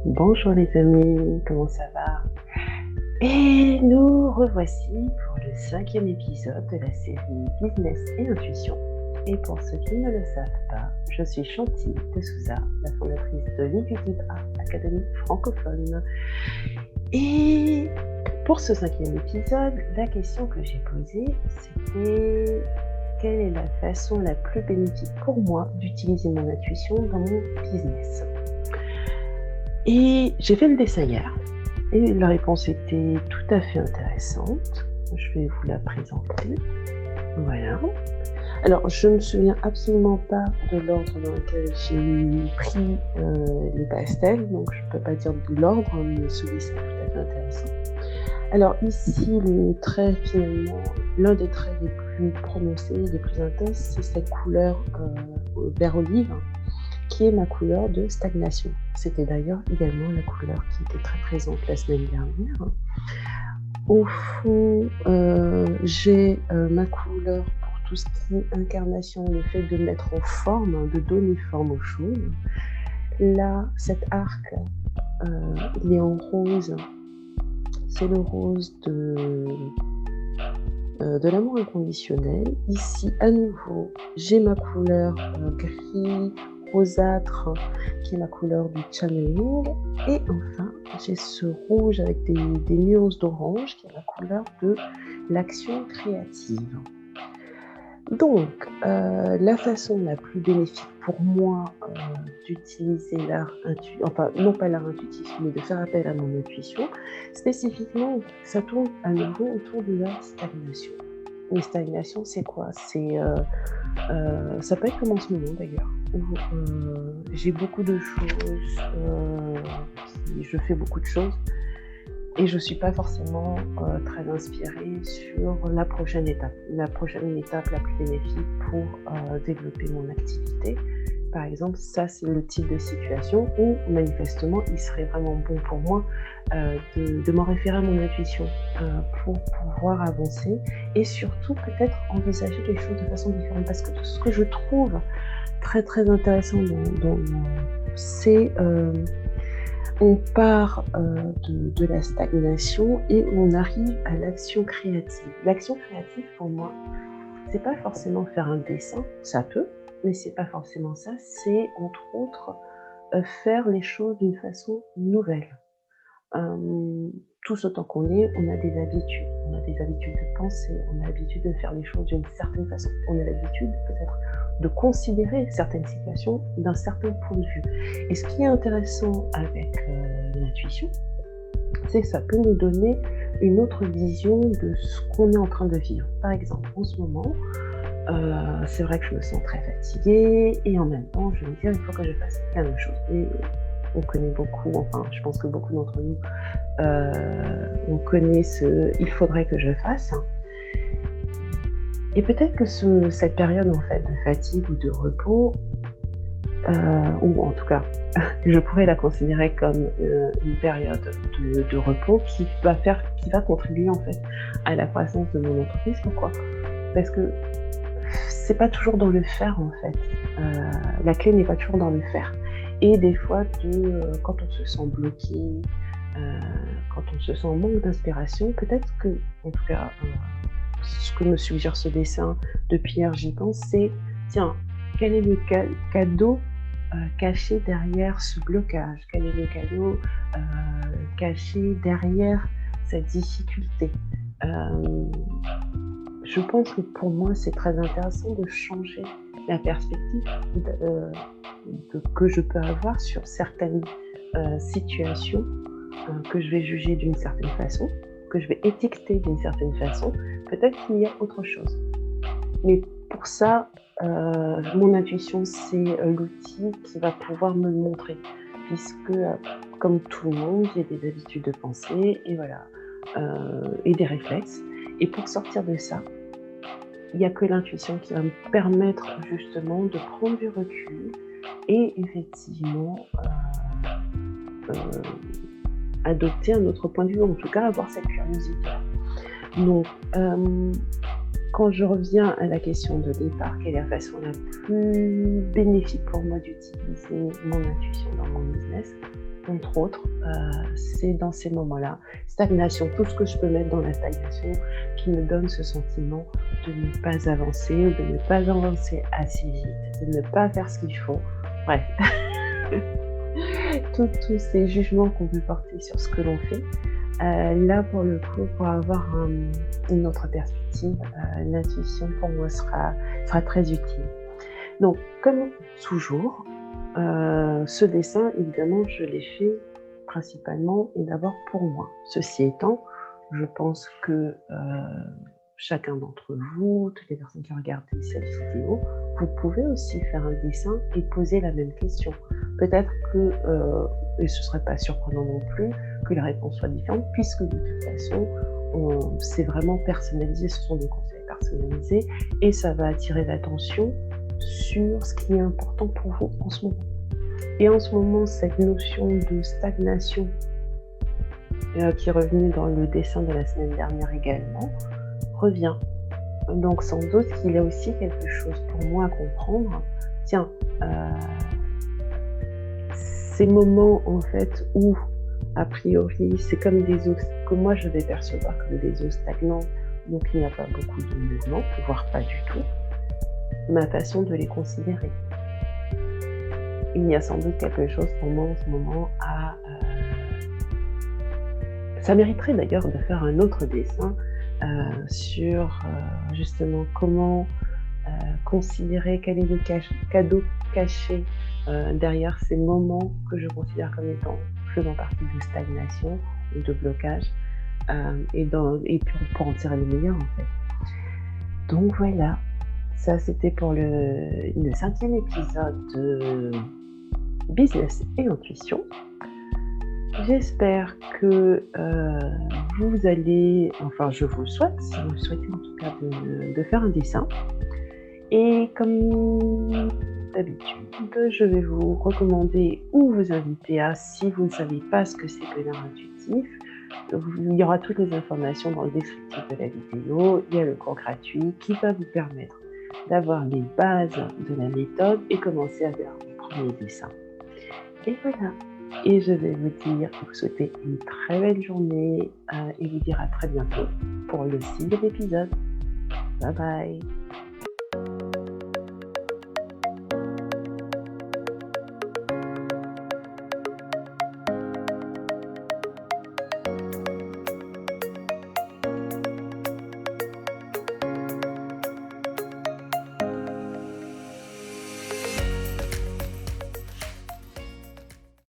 Bonjour les amis, comment ça va? Et nous revoici pour le 5e épisode de la série Business et Intuition. Et pour ceux qui ne le savent pas, je suis Chanty de Souza, la fondatrice de l'Intuitive Art Academy francophone. Et pour ce 5e épisode, la question que j'ai posée, c'était quelle est la façon la plus bénéfique pour moi d'utiliser mon intuition dans mon business? Et j'ai fait le dessin hier. Et la réponse était tout à fait intéressante. Je vais vous la présenter. Voilà. Alors, je ne me souviens absolument pas de l'ordre dans lequel j'ai pris les pastels, donc je ne peux pas dire de l'ordre, mais celui-ci est tout à fait intéressant. Alors ici, le trait finalement, l'un des traits les plus prononcés, les plus intenses, c'est cette couleur vert olive, qui est ma couleur de stagnation. C'était d'ailleurs également la couleur qui était très présente la semaine dernière. Au fond, j'ai ma couleur pour tout ce qui est incarnation, le fait de mettre en forme, de donner forme aux choses. Là, cet arc, il est en rose. C'est le rose de l'amour inconditionnel. Ici, à nouveau, j'ai ma couleur gris, rosâtre, qui est ma couleur du channeling. Et enfin, j'ai ce rouge avec des nuances d'orange, qui est la couleur de l'action créative. Donc, la façon la plus bénéfique pour moi d'utiliser l'art intuitif, enfin non pas l'art intuitif, mais de faire appel à mon intuition, spécifiquement, ça tourne à nouveau autour de la stagnation. Une stagnation, c'est quoi? Ça peut être comme en ce moment d'ailleurs, où j'ai beaucoup de choses, je fais beaucoup de choses, et je ne suis pas forcément très inspirée sur la prochaine étape. La prochaine étape la plus bénéfique pour développer mon activité. Par exemple, ça c'est le type de situation où manifestement il serait vraiment bon pour moi de m'en référer à mon intuition pour pouvoir avancer et surtout peut-être envisager les choses de façon différente. Parce que ce que je trouve très très intéressant c'est on part de la stagnation et on arrive à l'action créative. L'action créative, pour moi, c'est pas forcément faire un dessin, ça peut, mais c'est pas forcément ça. C'est entre autres faire les choses d'une façon nouvelle. Tous autant qu'on est, on a des habitudes. On a des habitudes de penser, on a l'habitude de faire les choses d'une certaine façon. On a l'habitude peut-être de considérer certaines situations d'un certain point de vue. Et ce qui est intéressant avec l'intuition, c'est que ça peut nous donner une autre vision de ce qu'on est en train de vivre. Par exemple, en ce moment, c'est vrai que je me sens très fatiguée et en même temps, je me dis, il faut que je fasse plein de choses. Et on connaît beaucoup, enfin, je pense que beaucoup d'entre nous, on connaît il faudrait que je fasse. Et peut-être que cette période en fait de fatigue ou de repos, ou en tout cas, je pourrais la considérer comme une période de repos qui va contribuer en fait à la croissance de mon entreprise. Pourquoi? Parce que c'est pas toujours dans le faire en fait. La clé n'est pas toujours dans le faire. Et des fois, quand on se sent bloqué, quand on se sent en manque d'inspiration, peut-être que, en tout cas, ce que me suggère ce dessin depuis hier, j'y pense, c'est tiens, quel est le cadeau caché derrière ce blocage? Quel est le cadeau caché derrière cette difficulté? Je pense que pour moi, c'est très intéressant de changer la perspective que je peux avoir sur certaines situations que je vais juger d'une certaine façon, que je vais étiqueter d'une certaine façon. Peut-être qu'il y a autre chose. Mais pour ça, mon intuition, c'est l'outil qui va pouvoir me le montrer. Puisque, comme tout le monde, j'ai des habitudes de pensée et voilà, et des réflexes. Et pour sortir de ça, il n'y a que l'intuition qui va me permettre justement de prendre du recul et effectivement adopter un autre point de vue, en tout cas avoir cette curiosité. Donc, quand je reviens à la question de départ, quelle est la façon la plus bénéfique pour moi d'utiliser mon intuition dans mon business? Entre autres, c'est dans ces moments-là, stagnation, tout ce que je peux mettre dans la stagnation qui me donne ce sentiment de ne pas avancer ou de ne pas avancer assez vite, de ne pas faire ce qu'il faut. Bref, tous ces jugements qu'on peut porter sur ce que l'on fait. Là, pour le coup, pour avoir une autre perspective, l'intuition pour moi sera très utile. Donc, comme toujours, ce dessin, évidemment, je l'ai fait principalement et d'abord pour moi. Ceci étant, je pense que chacun d'entre vous, toutes les personnes qui regardent cette vidéo, vous pouvez aussi faire un dessin et poser la même question. Peut-être que, et ce ne serait pas surprenant non plus, que la réponse soit différente, puisque de toute façon, c'est vraiment personnalisé, ce sont des conseils personnalisés, et ça va attirer l'attention sur ce qui est important pour vous en ce moment. Et en ce moment, cette notion de stagnation qui est revenue dans le dessin de la semaine dernière également, revient. Donc sans doute qu'il y a aussi quelque chose pour moi à comprendre. Tiens, ces moments en fait où, a priori, c'est comme des eaux que moi je vais percevoir comme des eaux stagnantes, donc il n'y a pas beaucoup de mouvement, voire pas du tout, ma façon de les considérer. Il y a sans doute quelque chose pour moi en ce moment à... Ça mériterait d'ailleurs de faire un autre dessin sur justement comment considérer quel est le cadeau caché derrière ces moments que je considère comme étant faisant partie de stagnation ou de blocage et puis pour en tirer le meilleur en fait. Donc voilà, ça c'était pour le 5e épisode de Business et Intuition. J'espère que vous allez, enfin je vous le souhaite, si vous le souhaitez en tout cas de faire un dessin. Et comme d'habitude, je vais vous recommander ou vous inviter à, si vous ne savez pas ce que c'est que l'art intuitif, il y aura toutes les informations dans le descriptif de la vidéo. Il y a le cours gratuit qui va vous permettre d'avoir les bases de la méthode et commencer à faire vos premiers dessins. Et voilà. Et je vais vous souhaiter une très belle journée et vous dire à très bientôt pour le 6e épisode. Bye bye.